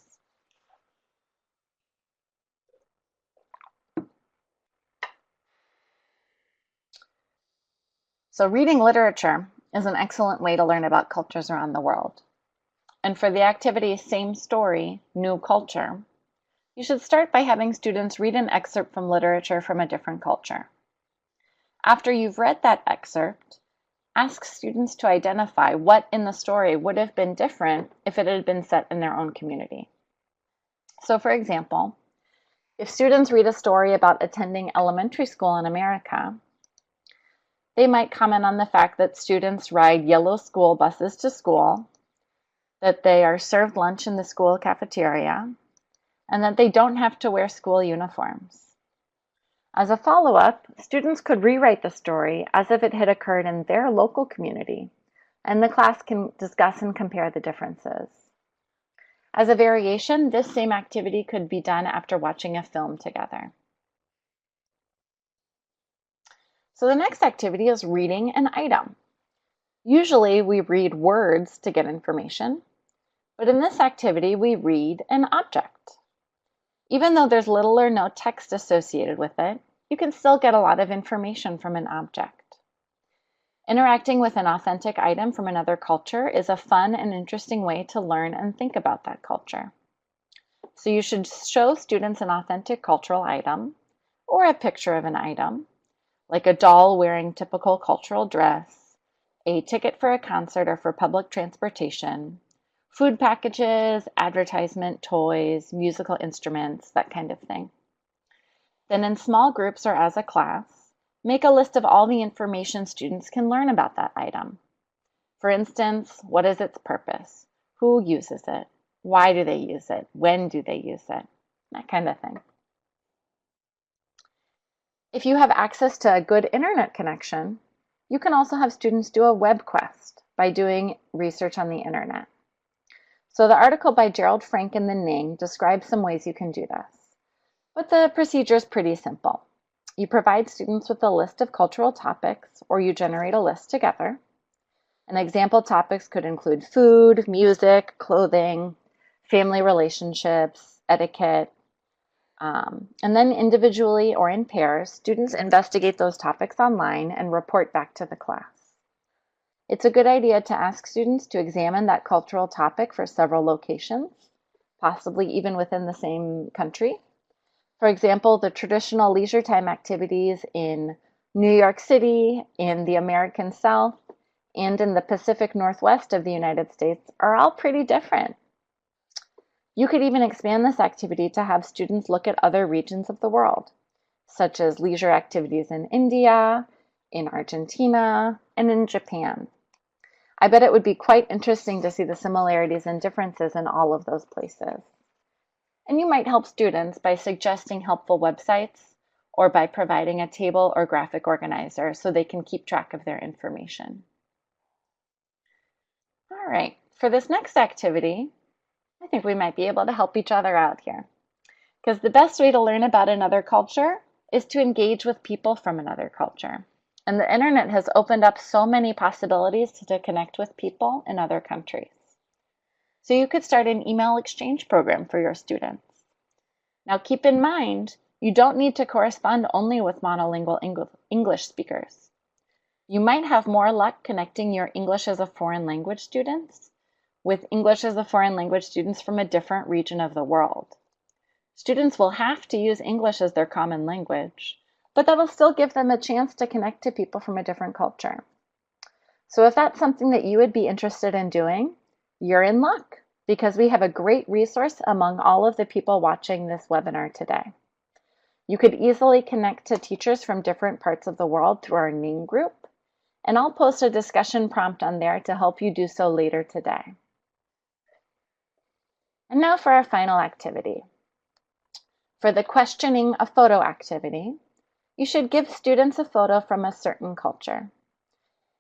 So reading literature is an excellent way to learn about cultures around the world. And for the activity Same Story, New Culture, you should start by having students read an excerpt from literature from a different culture. After you've read that excerpt, ask students to identify what in the story would have been different if it had been set in their own community. So for example, if students read a story about attending elementary school in America, they might comment on the fact that students ride yellow school buses to school, that they are served lunch in the school cafeteria, and that they don't have to wear school uniforms. As a follow-up, students could rewrite the story as if it had occurred in their local community, and the class can discuss and compare the differences. As a variation, this same activity could be done after watching a film together. So the next activity is reading an item. Usually we read words to get information, but in this activity we read an object. Even though there's little or no text associated with it, you can still get a lot of information from an object. Interacting with an authentic item from another culture is a fun and interesting way to learn and think about that culture. So you should show students an authentic cultural item or a picture of an item, like a doll wearing typical cultural dress, a ticket for a concert or for public transportation, food packages, advertisement, toys, musical instruments, that kind of thing. Then in small groups or as a class, make a list of all the information students can learn about that item. For instance, what is its purpose? Who uses it? Why do they use it? When do they use it? That kind of thing. If you have access to a good internet connection, you can also have students do a web quest by doing research on the internet. So the article by Gerald Frank and the Ning describes some ways you can do this. But the procedure is pretty simple. You provide students with a list of cultural topics, or you generate a list together. And example topics could include food, music, clothing, family relationships, etiquette. And then individually or in pairs, students investigate those topics online and report back to the class. It's a good idea to ask students to examine that cultural topic for several locations, possibly even within the same country. For example, the traditional leisure time activities in New York City, in the American South, and in the Pacific Northwest of the United States are all pretty different. You could even expand this activity to have students look at other regions of the world, such as leisure activities in India, in Argentina, and in Japan. I bet it would be quite interesting to see the similarities and differences in all of those places. And you might help students by suggesting helpful websites or by providing a table or graphic organizer so they can keep track of their information. All right, for this next activity, I think we might be able to help each other out here. Because the best way to learn about another culture is to engage with people from another culture. And the internet has opened up so many possibilities to connect with people in other countries. So you could start an email exchange program for your students. Now keep in mind, you don't need to correspond only with monolingual English speakers. You might have more luck connecting your English as a foreign language students with English as a foreign language students from a different region of the world. Students will have to use English as their common language, but that'll still give them a chance to connect to people from a different culture. So if that's something that you would be interested in doing, you're in luck because we have a great resource among all of the people watching this webinar today. You could easily connect to teachers from different parts of the world through our Ning group, and I'll post a discussion prompt on there to help you do so later today. And now for our final activity. For the questioning a photo activity, you should give students a photo from a certain culture.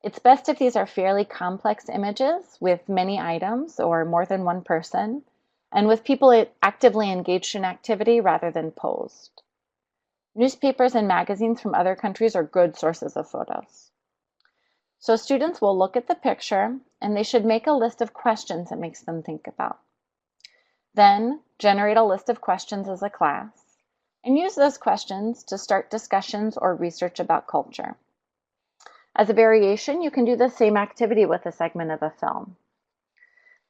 It's best if these are fairly complex images with many items or more than one person, and with people actively engaged in activity rather than posed. Newspapers and magazines from other countries are good sources of photos. So students will look at the picture and they should make a list of questions it makes them think about. Then generate a list of questions as a class and use those questions to start discussions or research about culture. As a variation, you can do the same activity with a segment of a film.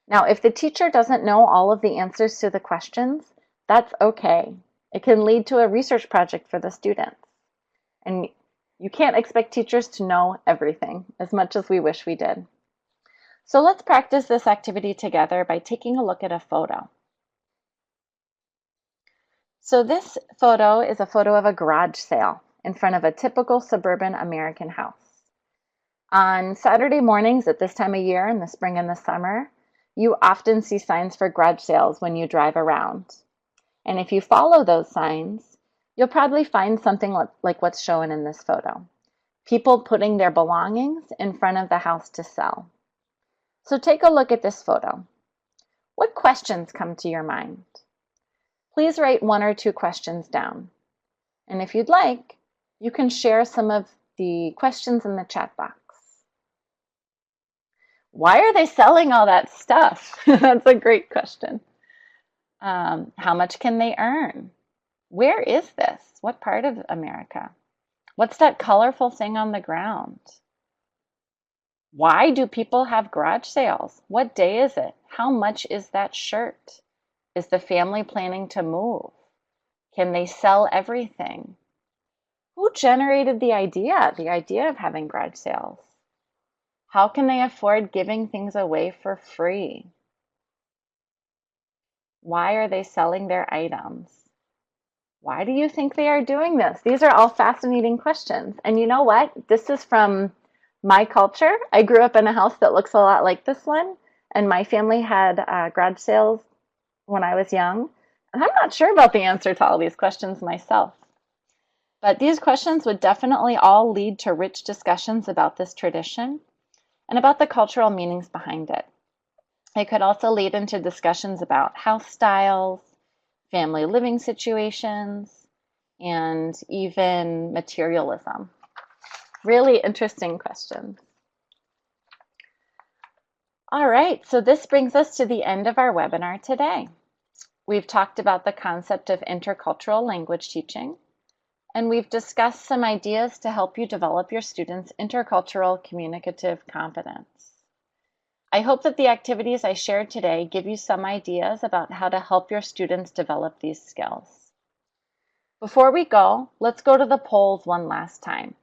Now, if the teacher doesn't know all of the answers to the questions, that's okay. It can lead to a research project for the students. And you can't expect teachers to know everything, as much as we wish we did. So let's practice this activity together by taking a look at a photo. So this photo is a photo of a garage sale in front of a typical suburban American house. On Saturday mornings at this time of year, in the spring and the summer, you often see signs for garage sales when you drive around. And if you follow those signs, you'll probably find something like what's shown in this photo. People putting their belongings in front of the house to sell. So take a look at this photo. What questions come to your mind? Please write 1 or 2 questions down. And if you'd like, you can share some of the questions in the chat box. Why are they selling all that stuff? That's a great question. How much can they earn? Where is this? What part of America? What's that colorful thing on the ground? Why do people have garage sales? What day is it? How much is that shirt? Is the family planning to move? Can they sell everything? Who generated the idea of having garage sales? How can they afford giving things away for free? Why are they selling their items? Why do you think they are doing this? These are all fascinating questions. And you know what? This is from my culture. I grew up in a house that looks a lot like this one, and my family had garage sales when I was young. And I'm not sure about the answer to all these questions myself. But these questions would definitely all lead to rich discussions about this tradition and about the cultural meanings behind it. It could also lead into discussions about house styles, family living situations, and even materialism. Really interesting questions. All right, so this brings us to the end of our webinar today. We've talked about the concept of intercultural language teaching, and we've discussed some ideas to help you develop your students' intercultural communicative competence. I hope that the activities I shared today give you some ideas about how to help your students develop these skills. Before we go, let's go to the polls one last time.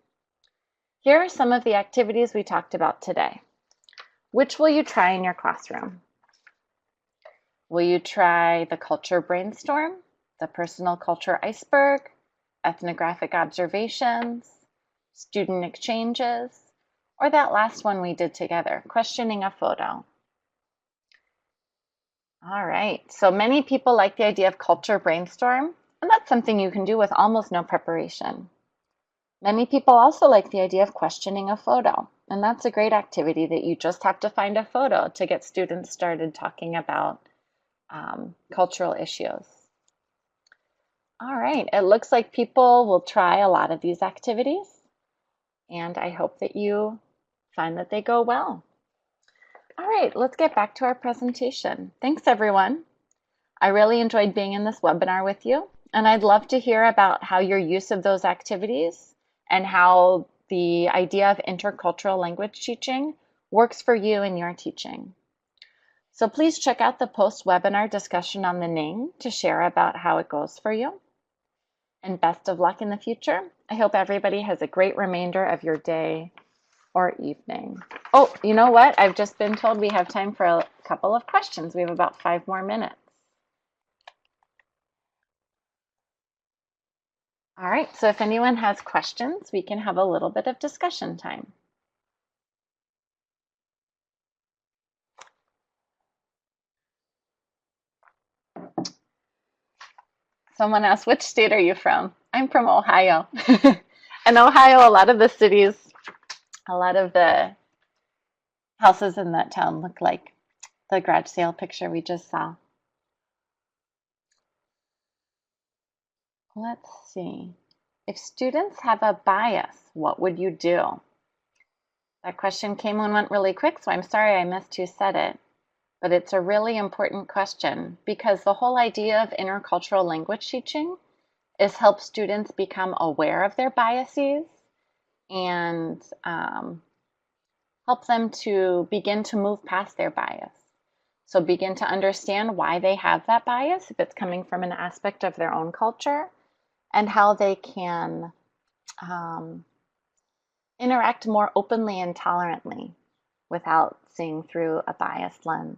Here are some of the activities we talked about today. Which will you try in your classroom? Will you try the culture brainstorm, the personal culture iceberg, ethnographic observations, student exchanges, or that last one we did together, questioning a photo? All right, so many people like the idea of culture brainstorm, and that's something you can do with almost no preparation. Many people also like the idea of questioning a photo, and that's a great activity that you just have to find a photo to get students started talking about cultural issues. All right, it looks like people will try a lot of these activities, and I hope that you find that they go well. All right, let's get back to our presentation. Thanks, everyone. I really enjoyed being in this webinar with you, and I'd love to hear about how your use of those activities and how the idea of intercultural language teaching works for you in your teaching. So please check out the post-webinar discussion on the Ning to share about how it goes for you. And best of luck in the future. I hope everybody has a great remainder of your day or evening. Oh, you know what? I've just been told we have time for a couple of questions. We have about 5 more minutes. All right, so if anyone has questions, we can have a little bit of discussion time. Someone asked, which state are you from? I'm from Ohio. In Ohio, a lot of the cities, a lot of the houses in that town look like the garage sale picture we just saw. Let's see. If students have a bias, what would you do? That question came and went really quick, so I'm sorry I missed who said it. But it's a really important question because the whole idea of intercultural language teaching is help students become aware of their biases and help them to begin to move past their bias. So begin to understand why they have that bias, if it's coming from an aspect of their own culture, and how they can interact more openly and tolerantly without seeing through a biased lens.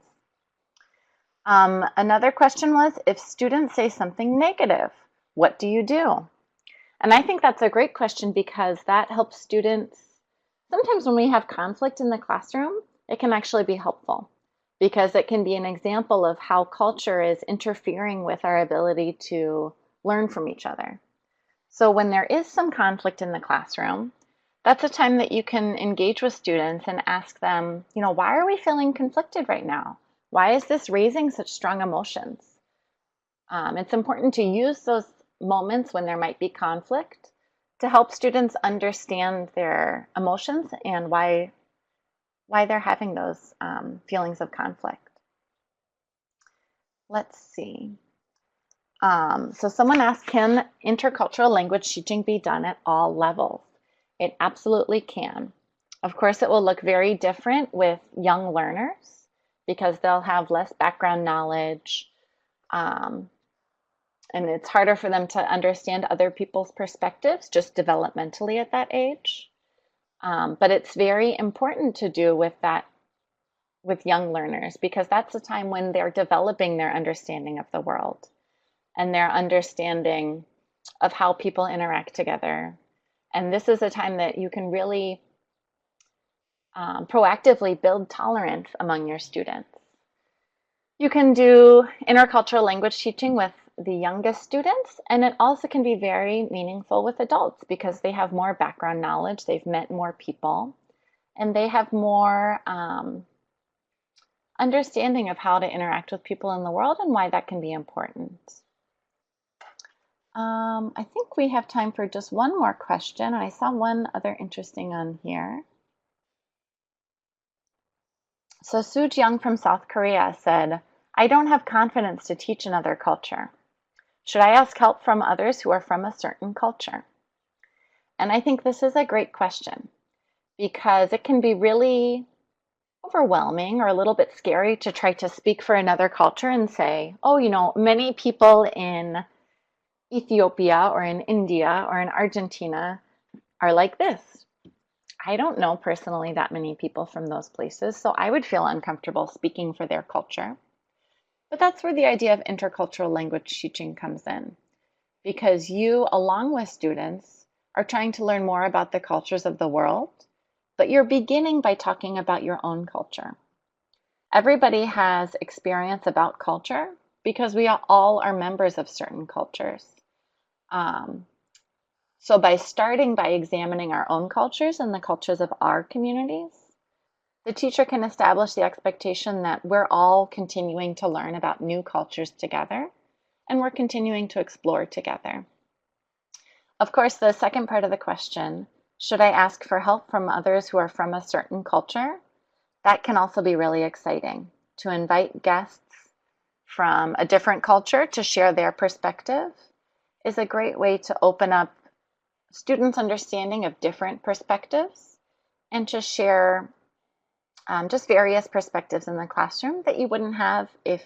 Another question was, if students say something negative, what do you do? And I think that's a great question because that helps students. Sometimes when we have conflict in the classroom, it can actually be helpful because it can be an example of how culture is interfering with our ability to learn from each other. So when there is some conflict in the classroom, that's a time that you can engage with students and ask them, why are we feeling conflicted right now? Why is this raising such strong emotions? It's important to use those moments when there might be conflict to help students understand their emotions and why they're having those feelings of conflict. Let's see. So someone asked, can intercultural language teaching be done at all levels? It absolutely can. Of course, it will look very different with young learners because they'll have less background knowledge, and it's harder for them to understand other people's perspectives just developmentally at that age. But it's very important to do with young learners because that's the time when they're developing their understanding of the world and their understanding of how people interact together. And this is a time that you can really proactively build tolerance among your students. You can do intercultural language teaching with the youngest students, and it also can be very meaningful with adults because they have more background knowledge, they've met more people, and they have more understanding of how to interact with people in the world and why that can be important. I think we have time for just one more question. I saw one other interesting on here. So Soo Jeong from South Korea said, I don't have confidence to teach another culture. Should I ask help from others who are from a certain culture? And I think this is a great question because it can be really overwhelming or a little bit scary to try to speak for another culture and say, oh, many people in Ethiopia or in India or in Argentina are like this. I don't know personally that many people from those places, so I would feel uncomfortable speaking for their culture. But that's where the idea of intercultural language teaching comes in, because you, along with students, are trying to learn more about the cultures of the world, but you're beginning by talking about your own culture. Everybody has experience about culture because we all are members of certain cultures. So by starting by examining our own cultures and the cultures of our communities, the teacher can establish the expectation that we're all continuing to learn about new cultures together, and we're continuing to explore together. Of course, the second part of the question, should I ask for help from others who are from a certain culture? That can also be really exciting. To invite guests from a different culture to share their perspective is a great way to open up students' understanding of different perspectives and to share just various perspectives in the classroom that you wouldn't have if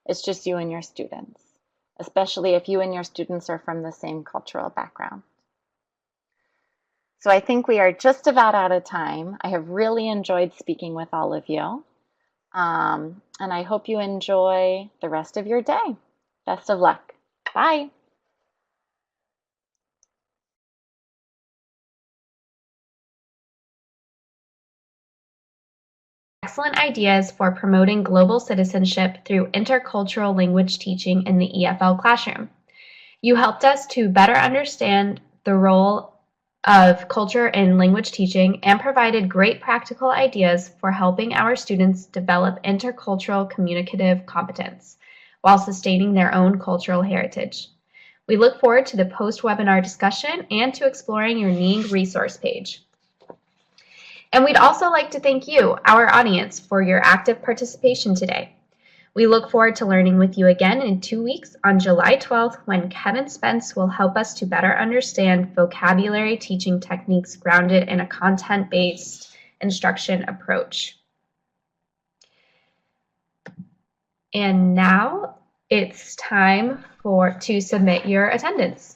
it's just you and your students, especially if you and your students are from the same cultural background. So I think we are just about out of time. I have really enjoyed speaking with all of you. And I hope you enjoy the rest of your day. Best of luck. Bye. Excellent ideas for promoting global citizenship through intercultural language teaching in the EFL classroom. You helped us to better understand the role of culture in language teaching and provided great practical ideas for helping our students develop intercultural communicative competence while sustaining their own cultural heritage. We look forward to the post-webinar discussion and to exploring your NEEG resource page. And we'd also like to thank you, our audience, for your active participation today. We look forward to learning with you again in 2 weeks on July 12th when Kevin Spence will help us to better understand vocabulary teaching techniques grounded in a content-based instruction approach. And now it's time to submit your attendance.